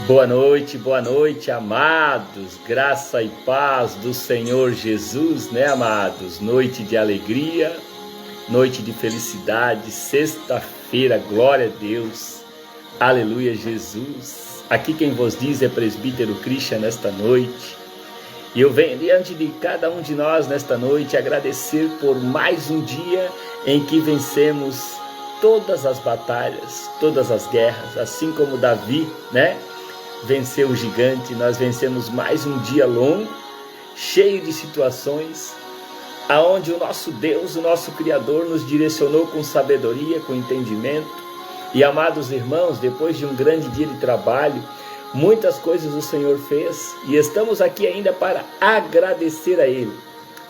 Boa noite, amados, graça e paz do Senhor Jesus, né, amados? Noite de alegria, noite de felicidade, sexta-feira, glória a Deus, aleluia, Jesus. Aqui quem vos diz é presbítero Christian nesta noite, e eu venho diante de cada um de nós nesta noite agradecer por mais um dia em que vencemos todas as batalhas, todas as guerras, assim como Davi, né? Venceu o gigante, nós vencemos mais um dia longo, cheio de situações, aonde o nosso Deus, o nosso Criador, nos direcionou com sabedoria, com entendimento. E amados irmãos, depois de um grande dia de trabalho, muitas coisas o Senhor fez, e estamos aqui ainda para agradecer a Ele.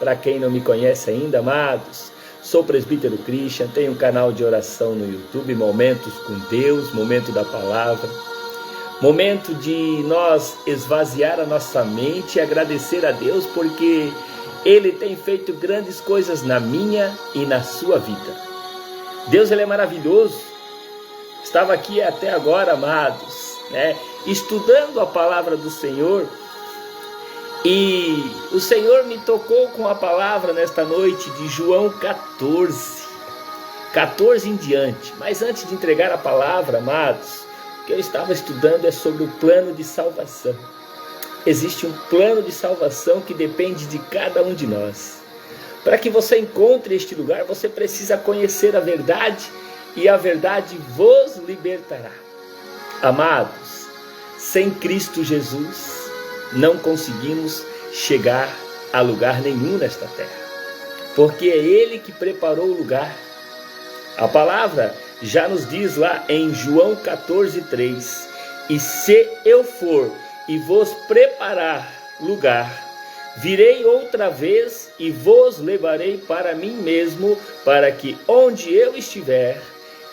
Para quem não me conhece ainda, amados, sou presbítero Christian, tenho um canal de oração no YouTube, Momentos com Deus, Momento da Palavra. Momento de nós esvaziar a nossa mente e agradecer a Deus porque Ele tem feito grandes coisas na minha e na sua vida. Deus, Ele é maravilhoso. Estava aqui até agora, amados, né, estudando a palavra do Senhor, e o Senhor me tocou com a palavra nesta noite de João 14 em diante. Mas antes de entregar a palavra, amados, o que eu estava estudando é sobre o plano de salvação. Existe um plano de salvação que depende de cada um de nós. Para que você encontre este lugar, você precisa conhecer a verdade, e a verdade vos libertará. Amados, sem Cristo Jesus, não conseguimos chegar a lugar nenhum nesta terra, porque é Ele que preparou o lugar. A palavra já nos diz lá em João 14:3, e se eu for e vos preparar lugar, virei outra vez e vos levarei para mim mesmo, para que onde eu estiver,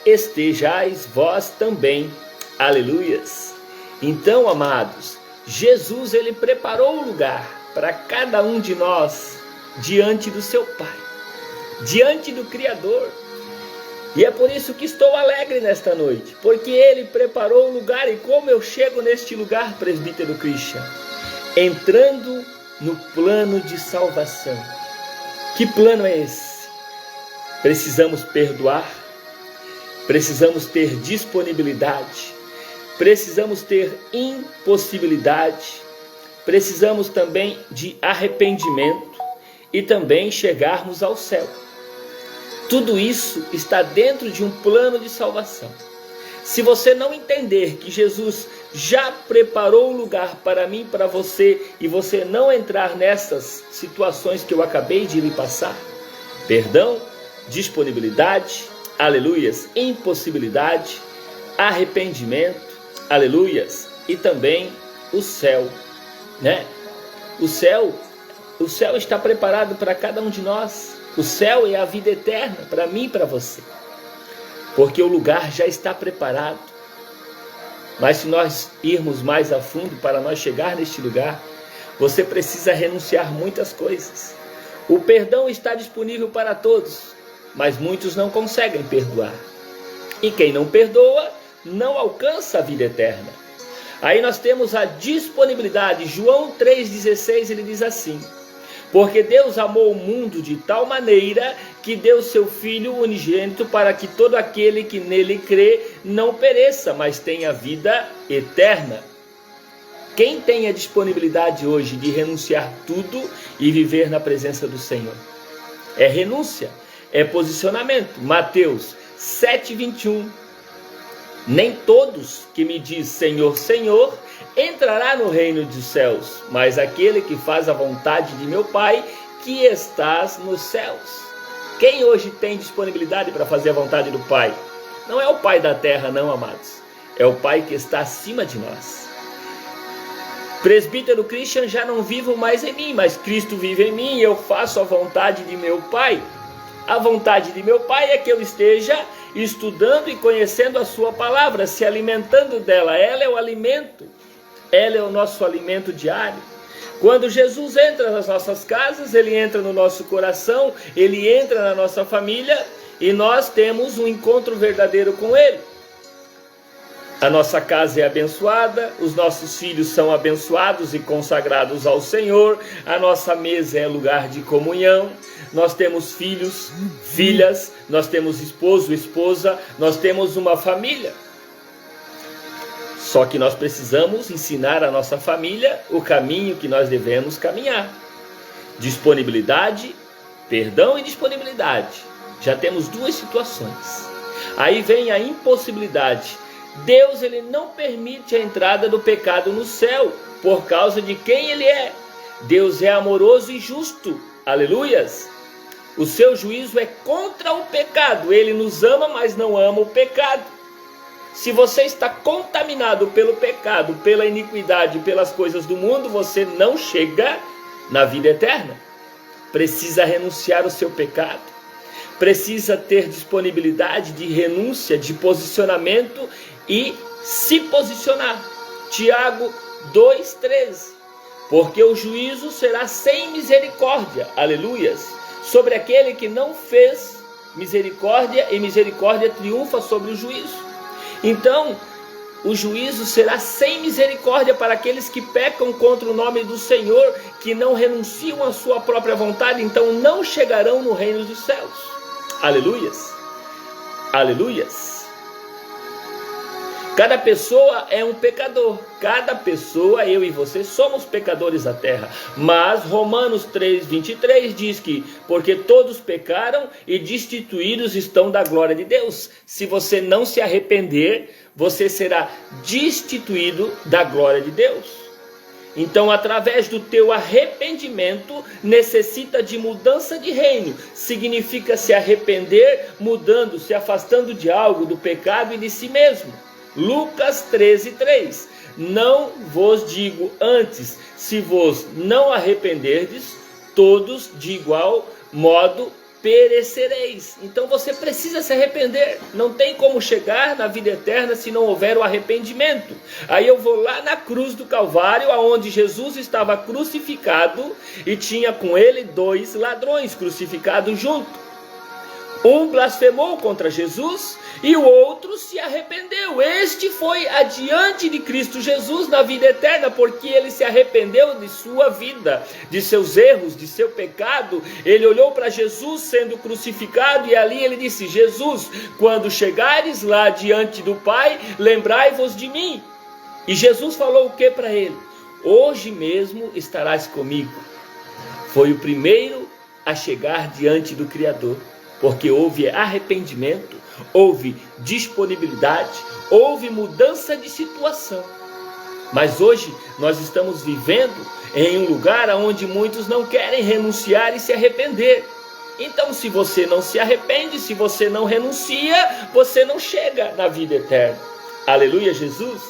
estejais vós também. Aleluias! Então, amados, Jesus, Ele preparou o lugar para cada um de nós, diante do seu Pai, diante do Criador. E é por isso que estou alegre nesta noite, porque Ele preparou o lugar. E como eu chego neste lugar, presbítero Christian? Entrando no plano de salvação. Que plano é esse? Precisamos perdoar, precisamos ter disponibilidade, precisamos ter impossibilidade, precisamos também de arrependimento e também chegarmos ao céu. Tudo isso está dentro de um plano de salvação. Se você não entender que Jesus já preparou o lugar para mim, para você, e você não entrar nessas situações que eu acabei de lhe passar, perdão, disponibilidade, aleluias, impossibilidade, arrependimento, aleluias, e também o céu, né? O céu está preparado para cada um de nós. O céu é a vida eterna para mim e para você, porque o lugar já está preparado. Mas se nós irmos mais a fundo para nós chegar neste lugar, você precisa renunciar muitas coisas. O perdão está disponível para todos, mas muitos não conseguem perdoar. E quem não perdoa, não alcança a vida eterna. Aí nós temos a disponibilidade. João 3,16, ele diz assim: porque Deus amou o mundo de tal maneira que deu seu Filho unigênito, para que todo aquele que nele crê não pereça, mas tenha vida eterna. Quem tem a disponibilidade hoje de renunciar tudo e viver na presença do Senhor? É renúncia, é posicionamento. Mateus 7:21. Nem todos que me diz Senhor, Senhor, entrará no reino dos céus, mas aquele que faz a vontade de meu Pai, que estás nos céus. Quem hoje tem disponibilidade para fazer a vontade do Pai? Não é o Pai da terra, não, amados. É o Pai que está acima de nós. Presbítero Christian, já não vivo mais em mim, mas Cristo vive em mim, e eu faço a vontade de meu Pai. A vontade de meu Pai é que eu esteja estudando e conhecendo a sua palavra, se alimentando dela. Ela é o alimento, ela é o nosso alimento diário. Quando Jesus entra nas nossas casas, Ele entra no nosso coração, Ele entra na nossa família, e nós temos um encontro verdadeiro com Ele. A nossa casa é abençoada, os nossos filhos são abençoados e consagrados ao Senhor, a nossa mesa é lugar de comunhão, nós temos filhos, filhas, nós temos esposo, esposa, nós temos uma família. Só que nós precisamos ensinar a nossa família o caminho que nós devemos caminhar. Disponibilidade, perdão e disponibilidade. Já temos duas situações. Aí vem a impossibilidade. Deus, ele não permite a entrada do pecado no céu, por causa de quem ele é. Deus é amoroso e justo, aleluias. O seu juízo é contra o pecado, ele nos ama, mas não ama o pecado. Se você está contaminado pelo pecado, pela iniquidade, pelas coisas do mundo, você não chega na vida eterna. Precisa renunciar ao seu pecado, precisa ter disponibilidade de renúncia, de posicionamento e se posicionar. Tiago 2,13. Porque o juízo será sem misericórdia, aleluias, sobre aquele que não fez misericórdia, e misericórdia triunfa sobre o juízo. Então, o juízo será sem misericórdia para aqueles que pecam contra o nome do Senhor, que não renunciam à sua própria vontade, então não chegarão no reino dos céus. Aleluias, aleluias. Cada pessoa é um pecador, cada pessoa, eu e você, somos pecadores da terra. Mas Romanos 3,23 diz que, porque todos pecaram e destituídos estão da glória de Deus. Se você não se arrepender, você será destituído da glória de Deus. Então, através do teu arrependimento, necessita de mudança de reino. Significa se arrepender, mudando, se afastando de algo, do pecado e de si mesmo. Lucas 13,3. Não vos digo antes, se vos não arrependerdes, todos de igual modo perecereis. Então você precisa se arrepender. Não tem como chegar na vida eterna se não houver o arrependimento. Aí eu vou lá na cruz do Calvário, aonde Jesus estava crucificado e tinha com ele 2 ladrões crucificados junto. Um blasfemou contra Jesus e o outro se arrependeu. Este foi adiante de Cristo Jesus na vida eterna, porque ele se arrependeu de sua vida, de seus erros, de seu pecado. Ele olhou para Jesus sendo crucificado e ali ele disse: Jesus, quando chegares lá diante do Pai, lembrai-vos de mim. E Jesus falou o que para ele? Hoje mesmo estarás comigo. Foi o primeiro a chegar diante do Criador. Porque houve arrependimento, houve disponibilidade, houve mudança de situação. Mas hoje nós estamos vivendo em um lugar onde muitos não querem renunciar e se arrepender. Então, se você não se arrepende, se você não renuncia, você não chega na vida eterna. Aleluia, Jesus.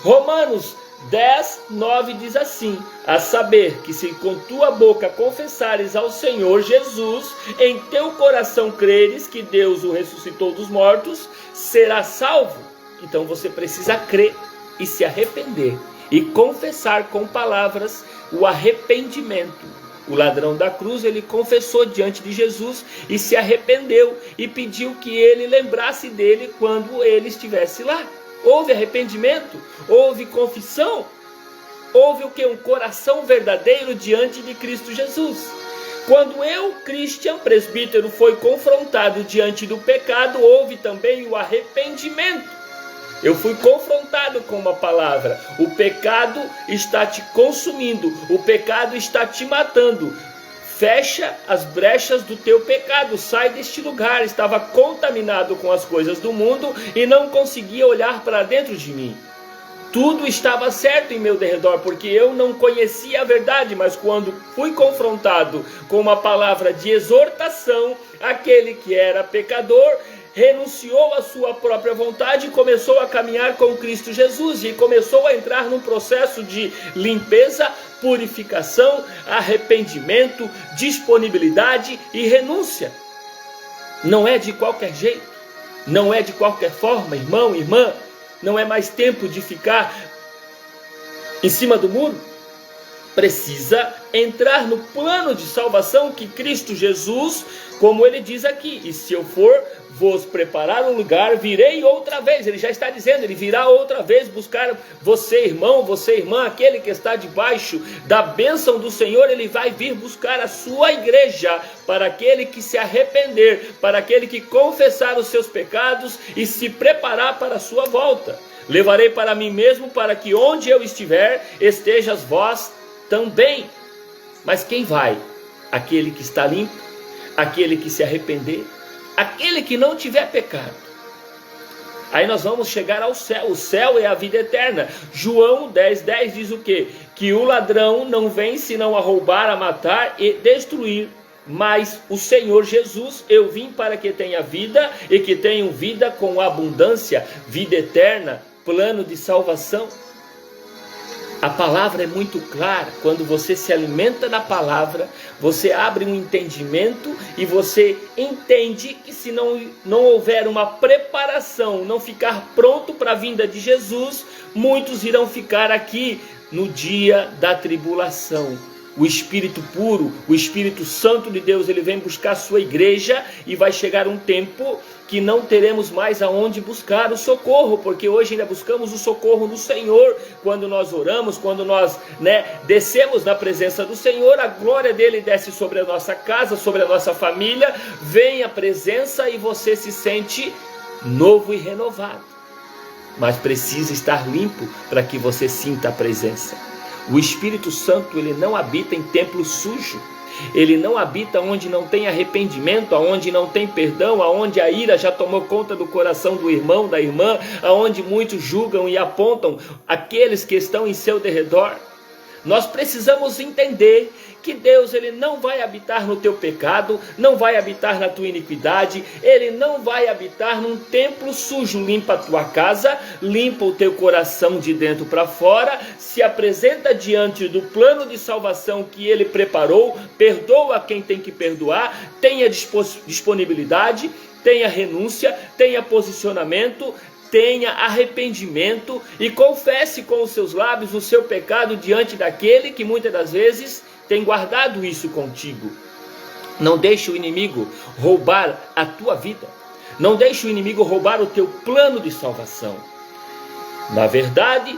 Romanos 10:9 diz assim: a saber que se com tua boca confessares ao Senhor Jesus, em teu coração creres que Deus o ressuscitou dos mortos, serás salvo. Então você precisa crer e se arrepender e confessar com palavras o arrependimento. O ladrão da cruz, ele confessou diante de Jesus e se arrependeu e pediu que ele lembrasse dele quando ele estivesse lá. Houve arrependimento, houve confissão, houve o que? Um coração verdadeiro diante de Cristo Jesus. Quando eu, Christian, presbítero, foi confrontado diante do pecado, houve também o arrependimento. Eu fui confrontado com uma palavra: o pecado está te consumindo, o pecado está te matando. Fecha as brechas do teu pecado, sai deste lugar. Estava contaminado com as coisas do mundo e não conseguia olhar para dentro de mim. Tudo estava certo em meu derredor, porque eu não conhecia a verdade, mas quando fui confrontado com uma palavra de exortação, aquele que era pecador renunciou à sua própria vontade e começou a caminhar com Cristo Jesus e começou a entrar num processo de limpeza, purificação, arrependimento, disponibilidade e renúncia. Não é de qualquer jeito, não é de qualquer forma, irmão, irmã. Não é mais tempo de ficar em cima do muro. precisa entrar no plano de salvação que Cristo Jesus, como ele diz aqui, e se eu for vos preparar um lugar, virei outra vez. Ele já está dizendo, ele virá outra vez buscar você, irmão, você, irmã, aquele que está debaixo da bênção do Senhor. Ele vai vir buscar a sua igreja, para aquele que se arrepender, para aquele que confessar os seus pecados e se preparar para a sua volta. Levarei para mim mesmo, para que onde eu estiver, estejas vós também. Mas quem vai? Aquele que está limpo, aquele que se arrepender, aquele que não tiver pecado. Aí nós vamos chegar ao céu. O céu é a vida eterna. João 10:10 diz o quê? Que o ladrão não vem senão a roubar, a matar e destruir. Mas o Senhor Jesus, eu vim para que tenha vida e que tenham vida com abundância, vida eterna, plano de salvação. A palavra é muito clara. Quando você se alimenta da palavra, você abre um entendimento e você entende que se não houver uma preparação, não ficar pronto para a vinda de Jesus, muitos irão ficar aqui no dia da tribulação. O Espírito puro, o Espírito Santo de Deus, ele vem buscar a sua igreja e vai chegar um tempo que não teremos mais aonde buscar o socorro, porque hoje ainda buscamos o socorro no Senhor. Quando nós oramos, quando nós descemos na presença do Senhor, a glória dele desce sobre a nossa casa, sobre a nossa família, vem a presença e você se sente novo e renovado. Mas precisa estar limpo para que você sinta a presença. O Espírito Santo, ele não habita em templo sujo. Ele não habita onde não tem arrependimento, onde não tem perdão, onde a ira já tomou conta do coração do irmão, da irmã, onde muitos julgam e apontam aqueles que estão em seu derredor. Nós precisamos entender que Deus, ele não vai habitar no teu pecado, não vai habitar na tua iniquidade, ele não vai habitar num templo sujo. Limpa a tua casa, limpa o teu coração de dentro para fora, se apresenta diante do plano de salvação que ele preparou, perdoa quem tem que perdoar, tenha disponibilidade, tenha renúncia, tenha posicionamento, tenha arrependimento e confesse com os seus lábios o seu pecado diante daquele que muitas das vezes tem guardado isso contigo. Não deixe o inimigo roubar a tua vida. Não deixe o inimigo roubar o teu plano de salvação. Na verdade,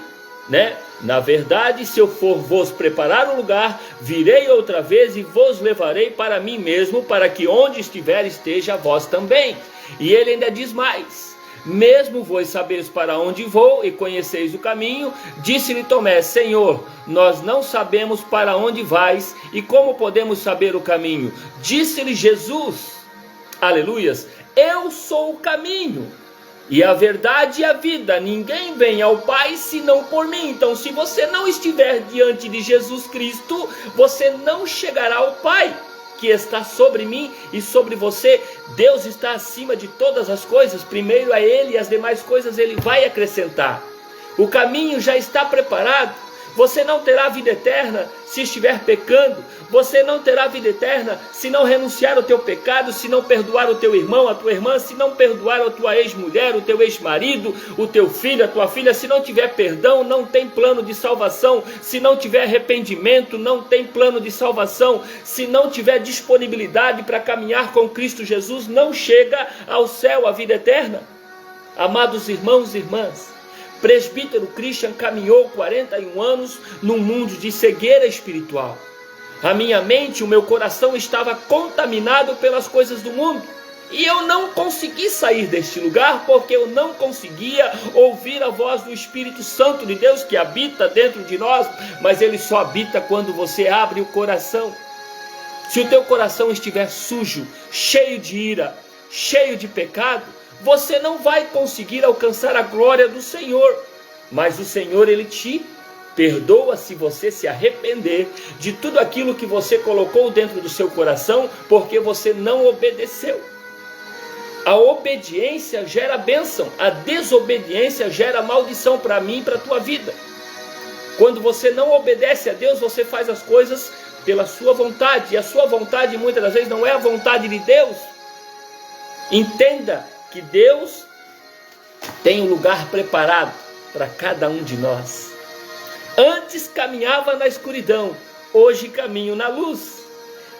se eu for vos preparar um lugar, virei outra vez e vos levarei para mim mesmo, para que onde estiver esteja vós também. E ele ainda diz mais: mesmo vós sabeis para onde vou e conheceis o caminho, disse-lhe Tomé: Senhor, nós não sabemos para onde vais e como podemos saber o caminho? Disse-lhe Jesus, aleluias, eu sou o caminho e a verdade e a vida, ninguém vem ao Pai senão por mim. Então, se você não estiver diante de Jesus Cristo, você não chegará ao Pai, que está sobre mim e sobre você. Deus está acima de todas as coisas. Primeiro a Ele e as demais coisas Ele vai acrescentar. O caminho já está preparado. Você não terá vida eterna se estiver pecando. Você não terá vida eterna se não renunciar ao teu pecado, se não perdoar o teu irmão, a tua irmã, se não perdoar a tua ex-mulher, o teu ex-marido, o teu filho, a tua filha. Se não tiver perdão, não tem plano de salvação. Se não tiver arrependimento, não tem plano de salvação. Se não tiver disponibilidade para caminhar com Cristo Jesus, não chega ao céu, a vida eterna. Amados irmãos e irmãs, presbítero Christian caminhou 41 anos num mundo de cegueira espiritual. A minha mente, o meu coração estava contaminado pelas coisas do mundo. E eu não consegui sair deste lugar porque eu não conseguia ouvir a voz do Espírito Santo de Deus que habita dentro de nós. Mas ele só habita quando você abre o coração. Se o teu coração estiver sujo, cheio de ira, cheio de pecado, você não vai conseguir alcançar a glória do Senhor. Mas o Senhor, ele te perdoa se você se arrepender de tudo aquilo que você colocou dentro do seu coração, porque você não obedeceu. A obediência gera bênção, a desobediência gera maldição para mim e para a tua vida. Quando você não obedece a Deus, você faz as coisas pela sua vontade, e a sua vontade muitas das vezes não é a vontade de Deus. Entenda que Deus tem um lugar preparado para cada um de nós. Antes caminhava na escuridão, hoje caminho na luz.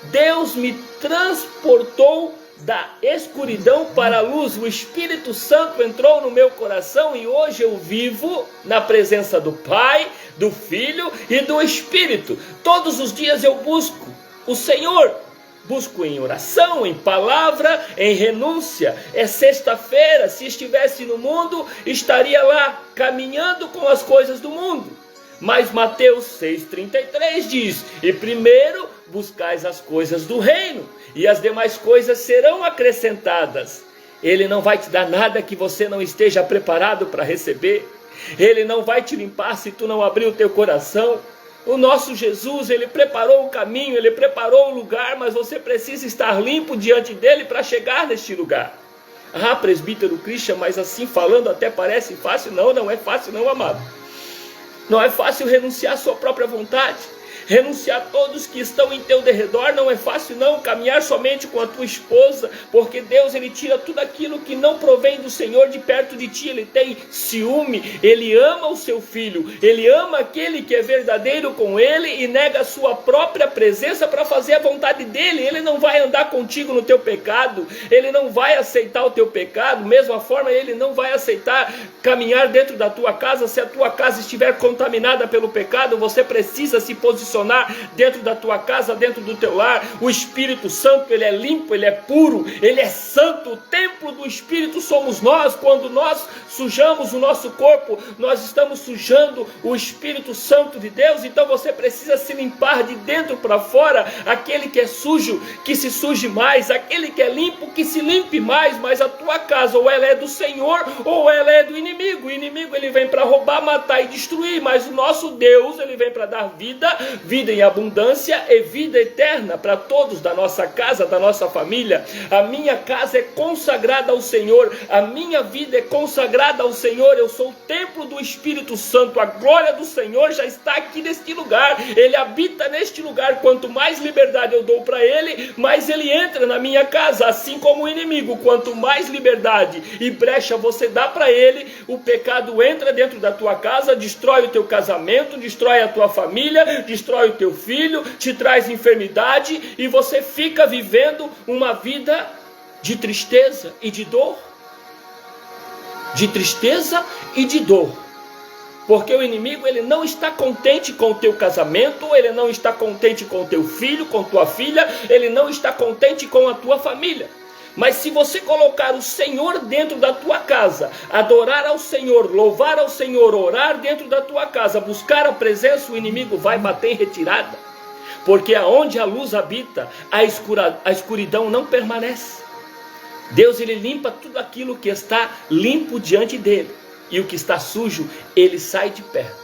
Deus me transportou da escuridão para a luz. O Espírito Santo entrou no meu coração e hoje eu vivo na presença do Pai, do Filho e do Espírito. Todos os dias eu busco o Senhor. Busco em oração, em palavra, em renúncia. É sexta-feira, se estivesse no mundo, estaria lá, caminhando com as coisas do mundo. Mas Mateus 6,33 diz: e primeiro buscais as coisas do reino, e as demais coisas serão acrescentadas. Ele não vai te dar nada que você não esteja preparado para receber. Ele não vai te limpar se tu não abrir o teu coração. O nosso Jesus, ele preparou o caminho, ele preparou o lugar, mas você precisa estar limpo diante dele para chegar neste lugar. Ah, presbítero Christian, mas assim falando até parece fácil. Não, não é fácil não, amado. Não é fácil renunciar à sua própria vontade. Renunciar a todos que estão em teu derredor não é fácil não. Caminhar somente com a tua esposa, porque Deus, ele tira tudo aquilo que não provém do Senhor de perto de ti. Ele tem ciúme, ele ama o seu filho, ele ama aquele que é verdadeiro com ele e nega a sua própria presença para fazer a vontade dele. Ele não vai andar contigo no teu pecado, ele não vai aceitar o teu pecado. Mesma forma, ele não vai aceitar caminhar dentro da tua casa. Se a tua casa estiver contaminada pelo pecado, você precisa se posicionar dentro da tua casa, dentro do teu lar. O Espírito Santo, ele é limpo, ele é puro, ele é santo. O templo do Espírito somos nós. Quando nós sujamos o nosso corpo, nós estamos sujando o Espírito Santo de Deus. Então você precisa se limpar de dentro para fora. Aquele que é sujo, que se suje mais. Aquele que é limpo, que se limpe mais. Mas a tua casa, ou ela é do Senhor, ou ela é do inimigo. O inimigo, ele vem para roubar, matar e destruir, mas o nosso Deus, ele vem para dar vida em abundância e vida eterna para todos da nossa casa, da nossa família. A minha casa é consagrada ao Senhor, a minha vida é consagrada ao Senhor. Eu sou o templo do Espírito Santo. A glória do Senhor já está aqui neste lugar, ele habita neste lugar. Quanto mais liberdade eu dou para ele, mais ele entra na minha casa. Assim como o inimigo, quanto mais liberdade e brecha você dá para ele, o pecado entra dentro da tua casa, destrói o teu casamento, destrói a tua família, destrói o teu filho, te traz enfermidade e você fica vivendo uma vida de tristeza e de dor. De tristeza e de dor. Porque o inimigo, ele não está contente com o teu casamento, ele não está contente com o teu filho, com tua filha, ele não está contente com a tua família. Mas se você colocar o Senhor dentro da tua casa, adorar ao Senhor, louvar ao Senhor, orar dentro da tua casa, buscar a presença, o inimigo vai bater em retirada. Porque aonde a luz habita, a escuridão não permanece. Deus, ele limpa tudo aquilo que está limpo diante dele. E o que está sujo, ele sai de perto.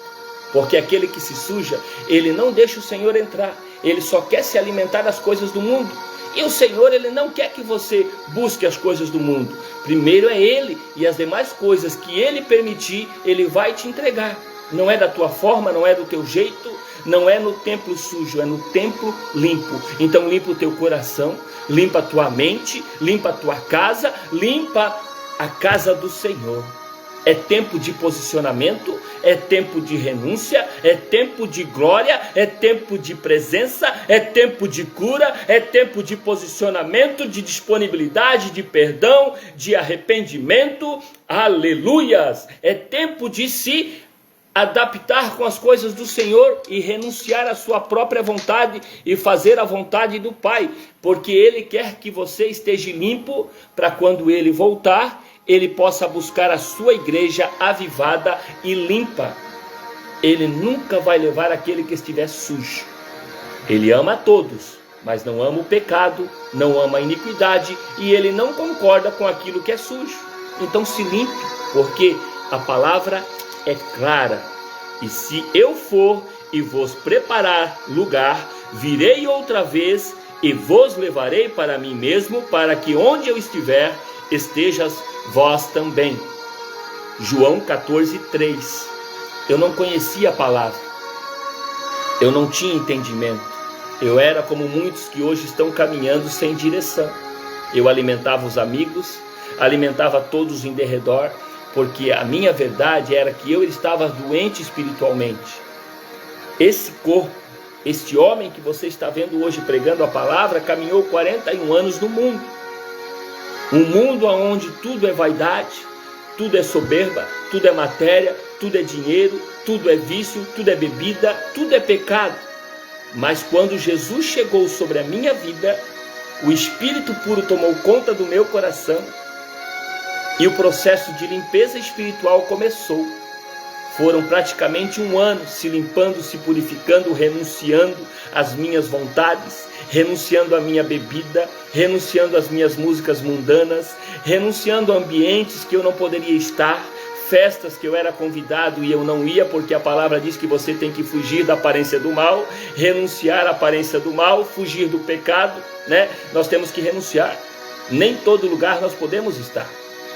Porque aquele que se suja, ele não deixa o Senhor entrar. Ele só quer se alimentar das coisas do mundo. E o Senhor, ele não quer que você busque as coisas do mundo. Primeiro é ele, e as demais coisas que ele permitir, ele vai te entregar. Não é da tua forma, não é do teu jeito, não é no templo sujo, é no templo limpo. Então limpa o teu coração, limpa a tua mente, limpa a tua casa, limpa a casa do Senhor. É tempo de posicionamento, é tempo de renúncia, é tempo de glória, é tempo de presença, é tempo de cura, é tempo de posicionamento, de disponibilidade, de perdão, de arrependimento. Aleluias! É tempo de se adaptar com as coisas do Senhor e renunciar à sua própria vontade e fazer a vontade do Pai, porque Ele quer que você esteja limpo para quando Ele voltar, Ele possa buscar a sua igreja avivada e limpa. Ele nunca vai levar aquele que estiver sujo. Ele ama a todos, mas não ama o pecado, não ama a iniquidade, e Ele não concorda com aquilo que é sujo. Então se limpe, porque a palavra é clara. E se eu for e vos preparar lugar, virei outra vez e vos levarei para mim mesmo, para que onde eu estiver, estejas vós também. João 14:3. Eu não conhecia a palavra, eu não tinha entendimento, eu era como muitos que hoje estão caminhando sem direção. Eu alimentava os amigos, alimentava todos em derredor, porque a minha verdade era que eu estava doente espiritualmente. Esse corpo, este homem que você está vendo hoje pregando a palavra, caminhou 41 anos no mundo. Um mundo onde tudo é vaidade, tudo é soberba, tudo é matéria, tudo é dinheiro, tudo é vício, tudo é bebida, tudo é pecado. Mas quando Jesus chegou sobre a minha vida, o Espírito puro tomou conta do meu coração e o processo de limpeza espiritual começou. Foram praticamente um ano se limpando, se purificando, renunciando às minhas vontades, renunciando à minha bebida, renunciando às minhas músicas mundanas, renunciando a ambientes que eu não poderia estar, festas que eu era convidado e eu não ia, porque a palavra diz que você tem que fugir da aparência do mal, renunciar à aparência do mal, fugir do pecado, né? Nós temos que renunciar. Nem todo lugar nós podemos estar.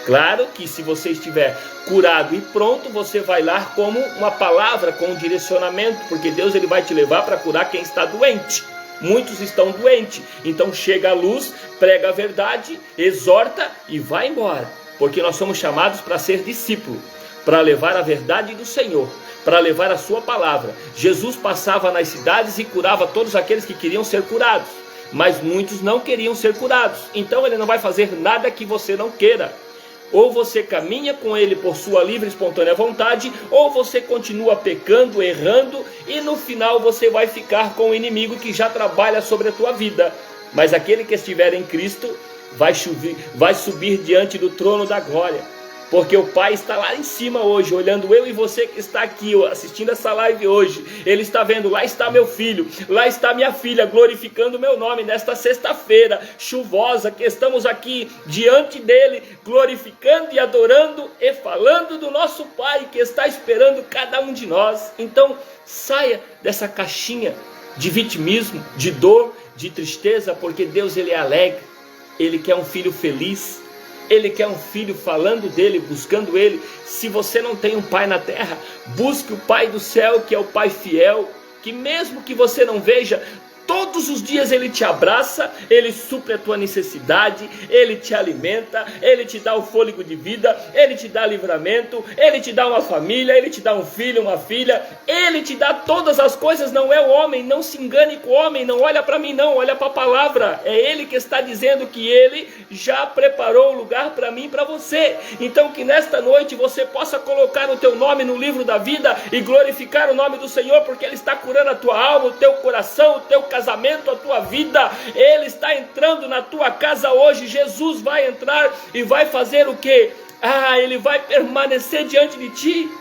Claro que se você estiver curado e pronto, você vai lá como uma palavra, com um direcionamento, porque Deus ele vai te levar para curar quem está doente. Muitos estão doentes, então chega a luz, prega a verdade, exorta e vai embora. Porque nós somos chamados para ser discípulo, para levar a verdade do Senhor, para levar a sua palavra. Jesus passava nas cidades e curava todos aqueles que queriam ser curados, mas muitos não queriam ser curados. Então ele não vai fazer nada que você não queira. Ou você caminha com ele por sua livre e espontânea vontade, ou você continua pecando, errando, e no final você vai ficar com o inimigo que já trabalha sobre a tua vida. Mas aquele que estiver em Cristo vai subir diante do trono da glória, porque o Pai está lá em cima hoje, olhando eu e você que está aqui assistindo essa live hoje. Ele está vendo, lá está meu filho, lá está minha filha, glorificando o meu nome nesta sexta-feira chuvosa, que estamos aqui diante dele, glorificando e adorando e falando do nosso Pai, que está esperando cada um de nós. Então saia dessa caixinha de vitimismo, de dor, de tristeza, porque Deus ele é alegre, ele quer um filho feliz. Ele quer um filho falando dele, buscando ele. Se você não tem um pai na terra, busque o Pai do céu, que é o Pai fiel, que mesmo que você não veja, todos os dias ele te abraça, ele supre a tua necessidade, ele te alimenta, ele te dá o fôlego de vida, ele te dá livramento, ele te dá uma família, ele te dá um filho, uma filha, ele te dá todas as coisas. Não é o homem, não se engane com o homem, não olha para mim não, olha para a palavra. É ele que está dizendo que ele já preparou o lugar para mim e para você. Então que nesta noite você possa colocar o teu nome no livro da vida e glorificar o nome do Senhor, porque ele está curando a tua alma, o teu coração, o teu casamento, a tua vida. Ele está entrando na tua casa hoje. Jesus vai entrar e vai fazer o quê? Ele vai permanecer diante de ti.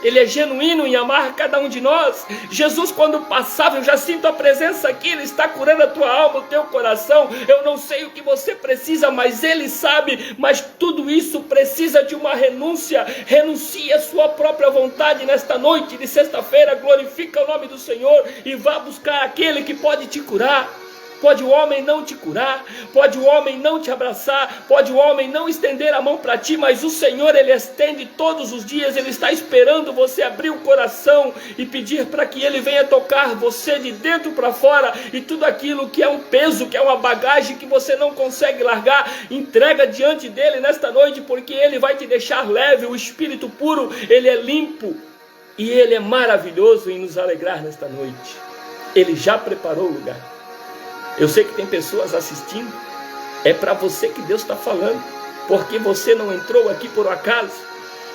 Ele é genuíno em amar cada um de nós. Jesus, quando passava, eu já sinto a presença aqui. Ele está curando a tua alma, o teu coração. Eu não sei o que você precisa, mas Ele sabe. Mas tudo isso precisa de uma renúncia. Renuncie a sua própria vontade nesta noite de sexta-feira. Glorifica o nome do Senhor e vá buscar aquele que pode te curar. Pode o homem não te curar, pode o homem não te abraçar, pode o homem não estender a mão para ti, mas o Senhor, Ele estende todos os dias. Ele está esperando você abrir o coração e pedir para que Ele venha tocar você de dentro para fora, e tudo aquilo que é um peso, que é uma bagagem que você não consegue largar, entrega diante dEle nesta noite, porque Ele vai te deixar leve. O Espírito puro, Ele é limpo, e Ele é maravilhoso em nos alegrar nesta noite. Ele já preparou o lugar. Eu sei que tem pessoas assistindo, é para você que Deus está falando, porque você não entrou aqui por acaso.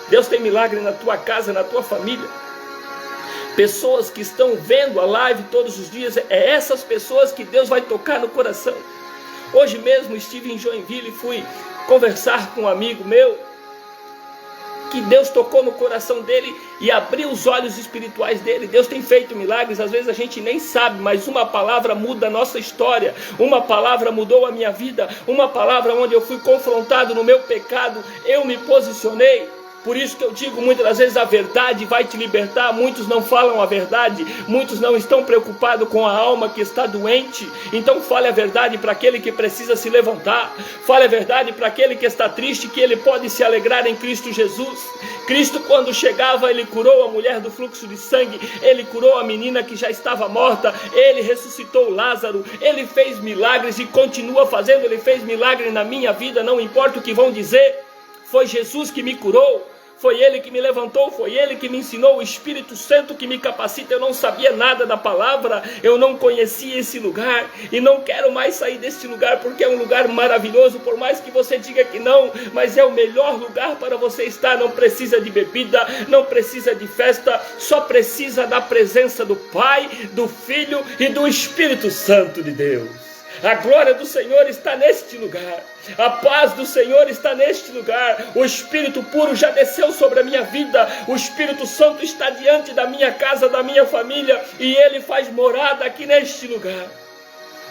Deus tem milagre na tua casa, na tua família. Pessoas que estão vendo a live todos os dias, é essas pessoas que Deus vai tocar no coração. Hoje mesmo estive em Joinville e fui conversar com um amigo meu, que Deus tocou no coração dele e abriu os olhos espirituais dele. Deus tem feito milagres, às vezes a gente nem sabe, mas uma palavra muda a nossa história. Uma palavra mudou a minha vida, uma palavra onde eu fui confrontado no meu pecado, eu me posicionei. Por isso que eu digo muitas das vezes, a verdade vai te libertar. Muitos não falam a verdade, muitos não estão preocupados com a alma que está doente. Então fale a verdade para aquele que precisa se levantar. Fale a verdade para aquele que está triste, que ele pode se alegrar em Cristo Jesus. Cristo, quando chegava, Ele curou a mulher do fluxo de sangue, Ele curou a menina que já estava morta, Ele ressuscitou Lázaro, Ele fez milagres e continua fazendo. Ele fez milagre na minha vida, não importa o que vão dizer. Foi Jesus que me curou. Foi Ele que me levantou, foi Ele que me ensinou, o Espírito Santo que me capacita. Eu não sabia nada da palavra, eu não conhecia esse lugar e não quero mais sair deste lugar, porque é um lugar maravilhoso, por mais que você diga que não, mas é o melhor lugar para você estar. Não precisa de bebida, não precisa de festa, só precisa da presença do Pai, do Filho e do Espírito Santo de Deus. A glória do Senhor está neste lugar, a paz do Senhor está neste lugar, o Espírito puro já desceu sobre a minha vida, o Espírito Santo está diante da minha casa, da minha família, e Ele faz morada aqui neste lugar.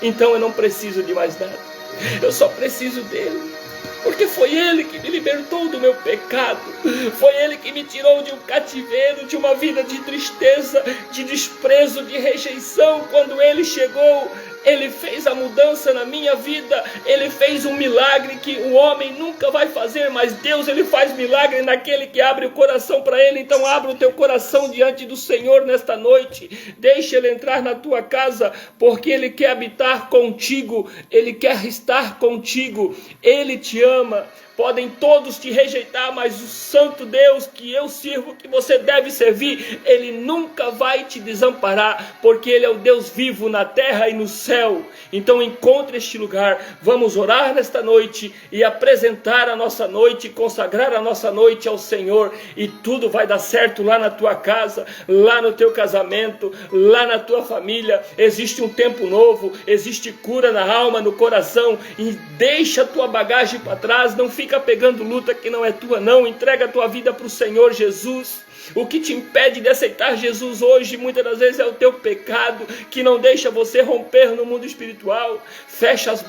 Então eu não preciso de mais nada, eu só preciso dEle. Porque foi Ele que me libertou do meu pecado, foi Ele que me tirou de um cativeiro, de uma vida de tristeza, de desprezo, de rejeição. Quando Ele chegou, Ele fez a mudança na minha vida, Ele fez um milagre que o homem nunca vai fazer, mas Deus, Ele faz milagre naquele que abre o coração para Ele. Então abra o teu coração diante do Senhor nesta noite, deixa Ele entrar na tua casa, porque Ele quer habitar contigo, Ele quer estar contigo, Ele te ama. Podem todos te rejeitar, mas o santo Deus que eu sirvo, que você deve servir, Ele nunca vai te desamparar, porque Ele é o Deus vivo na terra e no céu. Então encontre este lugar, vamos orar nesta noite e apresentar a nossa noite, consagrar a nossa noite ao Senhor, e tudo vai dar certo lá na tua casa, lá no teu casamento, lá na tua família. Existe um tempo novo, existe cura na alma, no coração, e deixa a tua bagagem para trás, não fica pegando luta que não é tua não, entrega a tua vida para o Senhor Jesus. O que te impede de aceitar Jesus hoje, muitas das vezes é o teu pecado, que não deixa você romper no mundo espiritual. Fecha as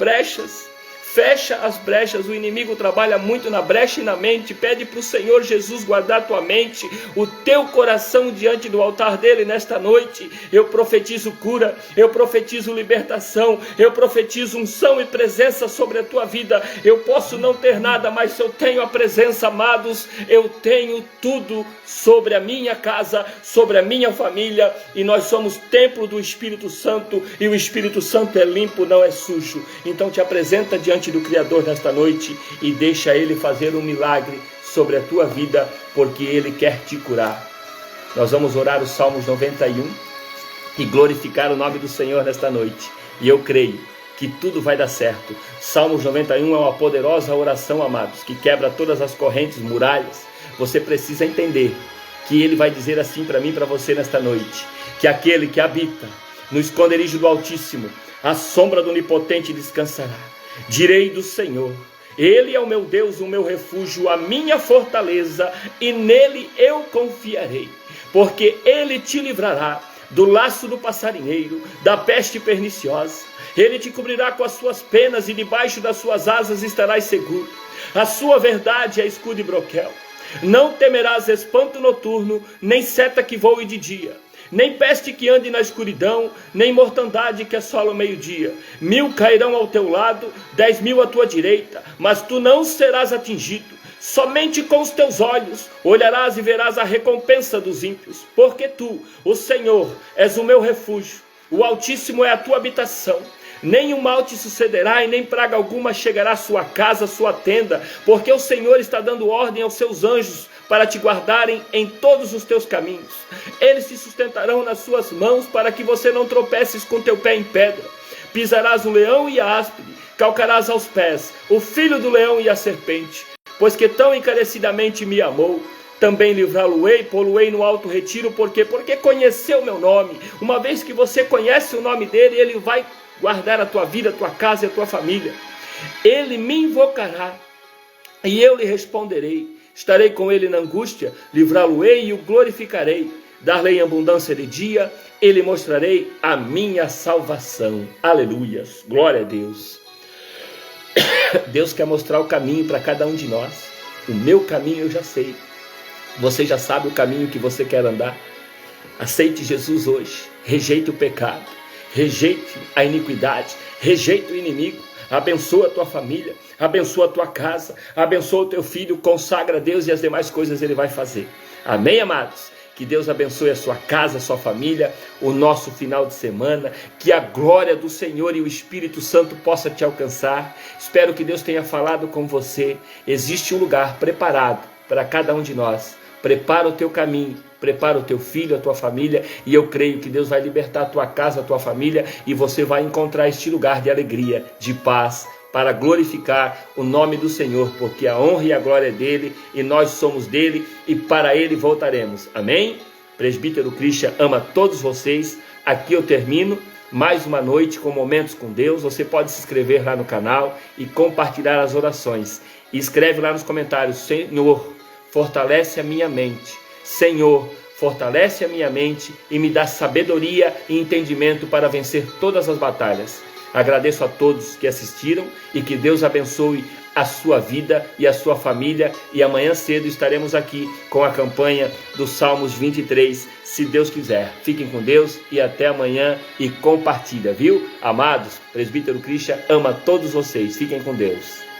brechas, o inimigo trabalha muito na brecha e na mente. Pede para o Senhor Jesus guardar a tua mente, o teu coração diante do altar dele nesta noite. Eu profetizo cura, eu profetizo libertação, eu profetizo unção e presença sobre a tua vida. Eu posso não ter nada, mas se eu tenho a presença, amados, eu tenho tudo sobre a minha casa, sobre a minha família, e nós somos templo do Espírito Santo, e o Espírito Santo é limpo, não é sujo. Então te apresenta diante do Criador nesta noite e deixa Ele fazer um milagre sobre a tua vida, porque Ele quer te curar. Nós vamos orar os Salmos 91 e glorificar o nome do Senhor nesta noite, e eu creio que tudo vai dar certo. Salmos 91 é uma poderosa oração, amados, que quebra todas as correntes, muralhas. Você precisa entender que Ele vai dizer assim para mim e para você nesta noite, que aquele que habita no esconderijo do Altíssimo, à sombra do Onipotente descansará. Direi do Senhor, Ele é o meu Deus, o meu refúgio, a minha fortaleza, e nele eu confiarei, porque Ele te livrará do laço do passarinheiro, da peste perniciosa. Ele te cobrirá com as suas penas, e debaixo das suas asas estarás seguro. A sua verdade é escudo e broquel. Não temerás espanto noturno, nem seta que voe de dia, nem peste que ande na escuridão, nem mortandade que assola o meio-dia. 1000 cairão ao teu lado, 10.000 à tua direita, mas tu não serás atingido. Somente com os teus olhos olharás e verás a recompensa dos ímpios, porque tu, o Senhor, és o meu refúgio, o Altíssimo é a tua habitação. Nenhum mal te sucederá e nem praga alguma chegará à sua casa, à sua tenda, porque o Senhor está dando ordem aos seus anjos para te guardarem em todos os teus caminhos. Eles te sustentarão nas suas mãos, para que você não tropeces com teu pé em pedra. Pisarás o leão e a áspide, calcarás aos pés o filho do leão e a serpente. Pois que tão encarecidamente me amou, também livrá-lo-ei, pô-lo-ei no alto retiro. Porque conheceu o meu nome. Uma vez que você conhece o nome dele, ele vai guardar a tua vida, a tua casa e a tua família. Ele me invocará e eu lhe responderei. Estarei com ele na angústia, livrá-lo-ei e o glorificarei. Dar-lhe abundância de dia, e lhe mostrarei a minha salvação. Aleluias, glória a Deus. Deus quer mostrar o caminho para cada um de nós. O meu caminho eu já sei. Você já sabe o caminho que você quer andar. Aceite Jesus hoje. Rejeite o pecado. Rejeite a iniquidade. Rejeite o inimigo. Abençoa a tua família. Abençoa a tua casa. Abençoa o teu filho. Consagra a Deus, e as demais coisas Ele vai fazer. Amém, amados? Que Deus abençoe a sua casa, a sua família, o nosso final de semana. Que a glória do Senhor e o Espírito Santo possa te alcançar. Espero que Deus tenha falado com você. Existe um lugar preparado para cada um de nós. Prepara o teu caminho, prepara o teu filho, a tua família, e eu creio que Deus vai libertar a tua casa, a tua família, e você vai encontrar este lugar de alegria, de paz, para glorificar o nome do Senhor, porque a honra e a glória é dele, e nós somos dele, e para ele voltaremos. Amém? Presbítero Christian ama todos vocês. Aqui eu termino mais uma noite com momentos com Deus. Você pode se inscrever lá no canal e compartilhar as orações. E escreve lá nos comentários: Senhor, fortalece a minha mente. Senhor, fortalece a minha mente e me dá sabedoria e entendimento para vencer todas as batalhas. Agradeço a todos que assistiram e que Deus abençoe a sua vida e a sua família. E amanhã cedo estaremos aqui com a campanha dos Salmos 23, se Deus quiser. Fiquem com Deus e até amanhã, e compartilha, viu? Amados, Presbítero Christian ama todos vocês. Fiquem com Deus.